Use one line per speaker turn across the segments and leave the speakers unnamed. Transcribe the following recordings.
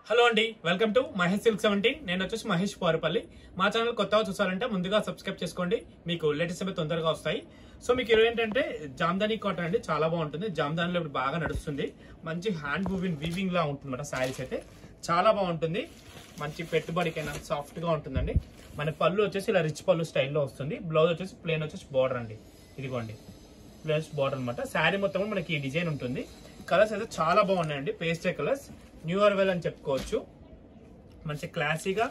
Hello అండి, welcome to Mahesh silk 17. నేను వచ్చేసి మహేష్ పారుపల్లి. మా ఛానల్ కొత్తగా చూసారంటే ముందుగా సబ్స్క్రైబ్ చేసుకోండి, మీకు లేటెస్ట్ అవి తొందరగా వస్తాయి. సో మీకు ఈరోజు ఏంటంటే జామ్దాని కాటన్ అండి, చాలా బాగుంటుంది. జామ్దానిలో ఇప్పుడు బాగా నడుస్తుంది. మంచి హ్యాండ్ వీవింగ్ లా ఉంటుంది అన్నమాట. శారీస్ అయితే చాలా బాగుంటుంది. మంచి పెట్టుబడికైనా సాఫ్ట్ గా ఉంటుందండి. మన పళ్ళు వచ్చేసి ఇలా రిచ్ పళ్ళు స్టైల్లో వస్తుంది. బ్లౌజ్ వచ్చేసి ప్లేన్ వచ్చేసి బార్డర్ అండి, ఇదిగోండి ప్లేన్ బార్డర్ అనమాట. శారీ మొత్తం మనకి ఈ డిజైన్ ఉంటుంది. కలర్స్ అయితే చాలా బాగున్నాయండి, పేస్టే కలర్స్, న్యూ అరైవల్ అని చెప్పుకోవచ్చు. మంచి క్లాసీగా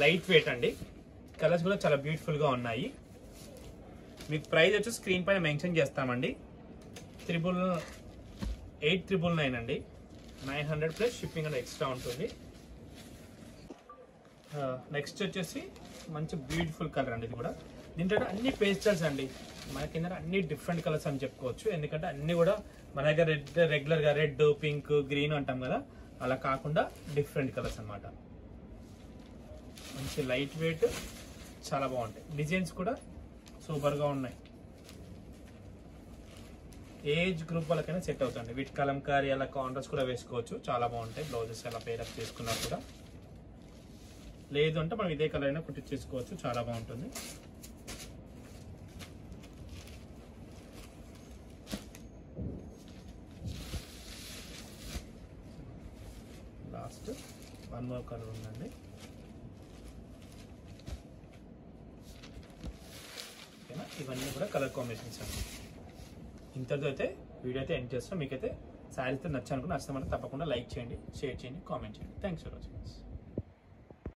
లైట్ వెయిట్ అండి. కలర్స్ కూడా చాలా బ్యూటిఫుల్ గా ఉన్నాయి. మీకు ప్రైస్ వచ్చి స్క్రీన్ పైన మెన్షన్ చేస్తామండి. 8,999 అండి. 900 ప్లస్ షిప్పింగ్ అనేది ఎక్స్ట్రా ఉంటుంది. నెక్స్ట్ వచ్చేసి మంచి బ్యూటిఫుల్ కలర్ అండి. ఇది కూడా దీంట్లో అన్ని పేస్టల్స్ అండి. మన కింద అన్ని డిఫరెంట్ కలర్స్ అని చెప్పుకోవచ్చు. ఎందుకంటే అన్ని కూడా మన దగ్గర రెగ్యులర్ గా రెడ్, పింక్, గ్రీన్ అంటాం కదా, అలా కాకుండా డిఫరెంట్ కలర్స్ అన్నమాట. మంచి లైట్ వెయిట్, చాలా బాగుంటాయి. డిజైన్స్ కూడా సూపర్ గా ఉన్నాయి. ఏజ్ గ్రూప్ వాళ్ళకైనా సెట్ అవుతుంది. వీటి కలంకారీ అలా కాంట్రాస్ట్ కూడా వేసుకోవచ్చు, చాలా బాగుంటాయి. బ్లౌజెస్ అలా పేరప్ చేసుకున్నా కూడా, లేదు అంటే మనం ఇదే కలర్ అయినా కుట్టించేసుకోవచ్చు, చాలా బాగుంటుంది. లాస్ట్ వన్ మోర్ కలర్ ఉందండి. ఓకేనా, ఇవన్నీ కూడా కలర్ కాంబినేషన్స్ అండి. ఇంతటితో అయితే వీడియో అయితే ఎండ్ చేస్తాం. మీకైతే శారీస్ నచ్చాలనుకుని నచ్చితే తప్పకుండా లైక్ చేయండి, షేర్ చేయండి, కామెంట్ చేయండి. Thanks for watching.